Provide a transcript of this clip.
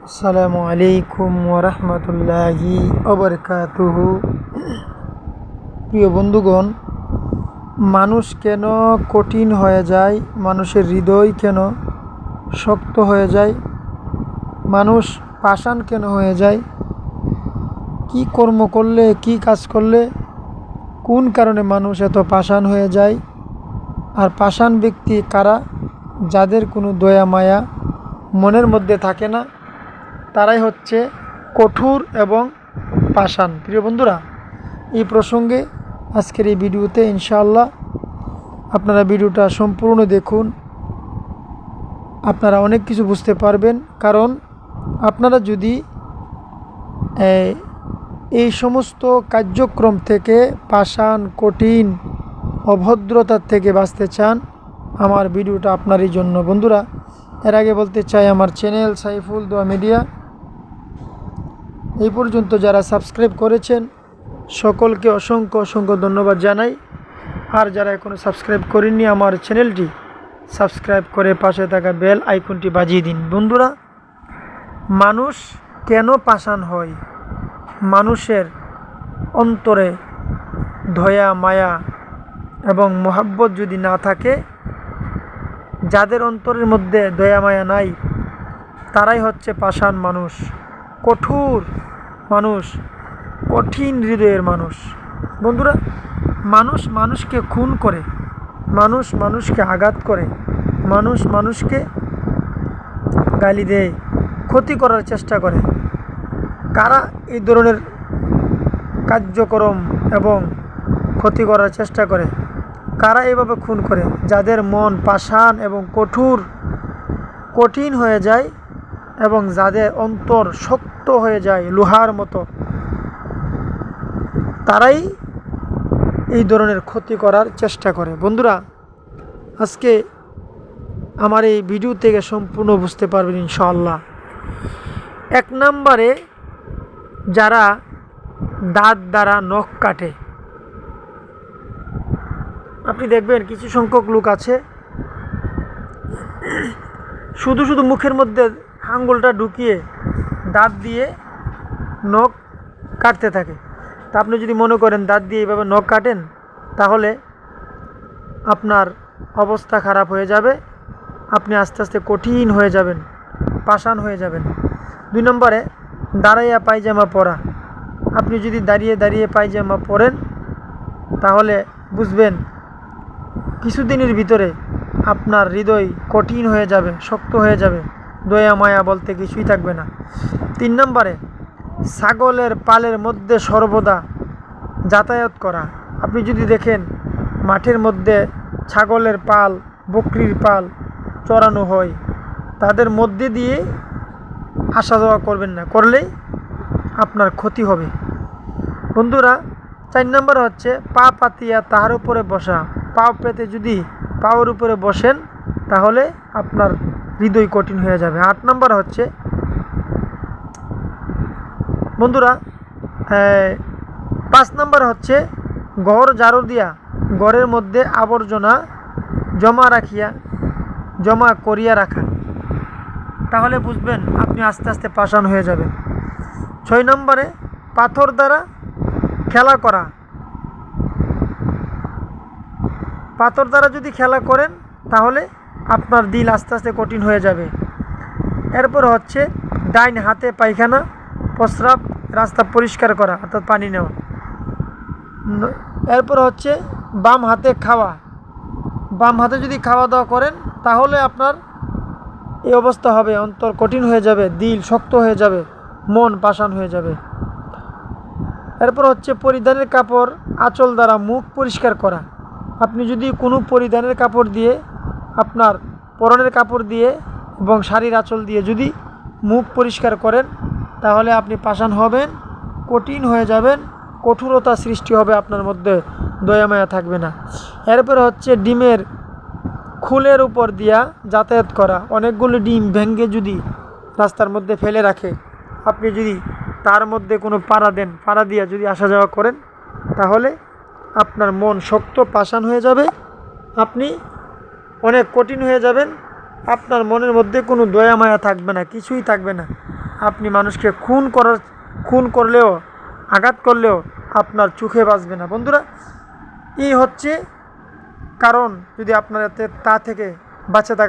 আসসালামু আলাইকুম ওরহমতুল্লাহি ওবরকাতুহু। প্রিয় বন্ধুগণ, মানুষ কেন কঠিন হয়ে যায়? মানুষের হৃদয় কেন শক্ত হয়ে যায়? মানুষ পাষাণ কেন হয়ে যায়? কি কর্ম করলে, কি কাজ করলে, কোন কারণে মানুষ এত পাষাণ হয়ে যায়? আর পাষাণ ব্যক্তি কারা? যাদের কোনো দয়া মায়া মনের মধ্যে থাকে না, তারাই হচ্ছে কঠোর এবং পাষাণ। প্রিয় বন্ধুরা, এই প্রসঙ্গে আজকের এই ভিডিওতে ইনশাআল্লাহ আপনারা ভিডিওটা সম্পূর্ণ দেখুন। আপনারা অনেক কিছু বুঝতে পারবেন, কারণ আপনারা যদি এই সমস্ত কার্যক্রম থেকে, পাষাণ, কঠিন, অভদ্রতার থেকে বাঁচতে চান, আমার ভিডিওটা আপনারই জন্য। বন্ধুরা, এর আগে বলতে চাই, আমার চ্যানেল সাইফুল দোয়া মিডিয়া এই পর্যন্ত যারা সাবস্ক্রাইব করেছেন সকলকে অসংখ্য অসংখ্য ধন্যবাদ জানাই। আর যারা এখনও সাবস্ক্রাইব করেননি, আমার চ্যানেলটি সাবস্ক্রাইব করে পাশে থাকা বেল আইকনটি বাজিয়ে দিন। বন্ধুরা, মানুষ কেন পাষাণ হয়? মানুষের অন্তরে দয়া মায়া এবং মোহাব্বত যদি না থাকে, যাদের অন্তরের মধ্যে দয়া মায়া নাই, তারাই হচ্ছে পাষাণ মানুষ, কঠোর মানুষ, কঠিন হৃদয়ের মানুষ। বন্ধুরা, মানুষ মানুষকে খুন করে, মানুষ মানুষকে আঘাত করে, মানুষ মানুষকে গালি দেয়, ক্ষতি করার চেষ্টা করে। কারা এই ধরনের কার্যক্রম এবং ক্ষতি করার চেষ্টা করে? কারা এভাবে খুন করে? যাদের মন পাষাণ এবং কঠিন হয়ে যায় এবং যাদের অন্তর শক্ত হয়ে যায় লোহার মতো, তারাই এই ধরনের ক্ষতি করার চেষ্টা করে। বন্ধুরা, আজকে আমার এই ভিডিও থেকে সম্পূর্ণ বুঝতে পারবেন ইনশাআল্লাহ। 1 নম্বরে, যারা দাঁত দ্বারা নখ কাটে। আপনি দেখবেন কিছু সংখ্যক লোক আছে, শুধু শুধু মুখের মধ্যে আঙ্গুলটা ঢুকিয়ে দাঁত দিয়ে নখ কাটতে থাকে। তা আপনি যদি মনে করেন দাঁত দিয়ে এইভাবে নখ কাটেন, তাহলে আপনার অবস্থা খারাপ হয়ে যাবে, আপনি আস্তে আস্তে কঠিন হয়ে যাবেন, পাষাণ হয়ে যাবেন। 2 নম্বরে, দাঁড়াইয়া পায়জামা পরা। আপনি যদি দাঁড়িয়ে দাঁড়িয়ে পায়জামা পরেন, তাহলে বুঝবেন কিছুদিনের ভিতরে আপনার হৃদয় কঠিন হয়ে যাবে, শক্ত হয়ে যাবে, দয়া মায়া বলতে কিছুই থাকবে না। 3 নম্বরে, ছাগলের পালের মধ্যে সর্বদা যাতায়াত করা। আপনি যদি দেখেন মাঠের মধ্যে ছাগলের পাল, বকরির পাল চড়ানো হয়, তাদের মধ্যে দিয়ে আসা যাওয়া করবেন না, করলেই আপনার ক্ষতি হবে। বন্ধুরা, 4 নম্বর হচ্ছে পা পাতিয়া তাহার উপরে বসা। পাও পেতে যদি পাওয়ার উপরে বসেন, তাহলে আপনার হৃদয় কঠিন হয়ে যাবে। 8 নম্বর হচ্ছে, বন্ধুরা 5 নম্বর হচ্ছে ঘর ঝাড়ু দিয়া ঘরের মধ্যে আবর্জনা জমা করিয়া রাখা। তাহলে বুঝবেন আপনি আস্তে আস্তে পাষাণ হয়ে যাবেন। 6 নম্বরে, পাথর দ্বারা খেলা করা। পাথর দ্বারা যদি খেলা করেন, তাহলে আপনার দিল আস্তে আস্তে কঠিন হয়ে যাবে। এরপর হচ্ছে ডাইন হাতে পায়খানা, প্রস্রাব, রাস্তা পরিষ্কার করা, অর্থাৎ পানি নেওয়া। এরপর হচ্ছে বাম হাতে খাওয়া। বাম হাতে যদি খাওয়া দাওয়া করেন, তাহলে আপনার এই অবস্থা হবে, অন্তর কঠিন হয়ে যাবে, দিল শক্ত হয়ে যাবে, মন পাষাণ হয়ে যাবে। এরপর হচ্ছে পরিধানের কাপড় আঁচল দ্বারা মুখ পরিষ্কার করা। আপনি যদি কোনো পরিধানের কাপড় দিয়ে, আপনার পরনের কাপড় দিয়ে এবং শাড়ির আঁচল দিয়ে যদি মুখ পরিষ্কার করেন, তাহলে আপনি পাষাণ হবেন, কঠিন হয়ে যাবেন, কঠোরতা সৃষ্টি হবে আপনার মধ্যে, দয়া মায়া থাকবে না। এরপরে হচ্ছে ডিমের খুলের উপর দিয়া যাতায়াত করা। অনেকগুলো ডিম ভেঙে যদি রাস্তার মধ্যে ফেলে রাখে, আপনি যদি তার মধ্যে কোনো পাড়া দেন, পাড়া দিয়ে যদি আসা যাওয়া করেন, তাহলে আপনার মন শক্ত পাষাণ হয়ে যাবে, আপনি অনেক কঠিন হয়ে যাবেন, আপনার মনের মধ্যে কোনো দয়া মায়া থাকবে না, কিছুই থাকবে না, আপনি মানুষকে খুন করলেও, আঘাত করলেও আপনার চোখে বাজবে না। বন্ধুরা, এই হচ্ছে কারণ যদি আপনার তা থেকে বাঁচে থাকা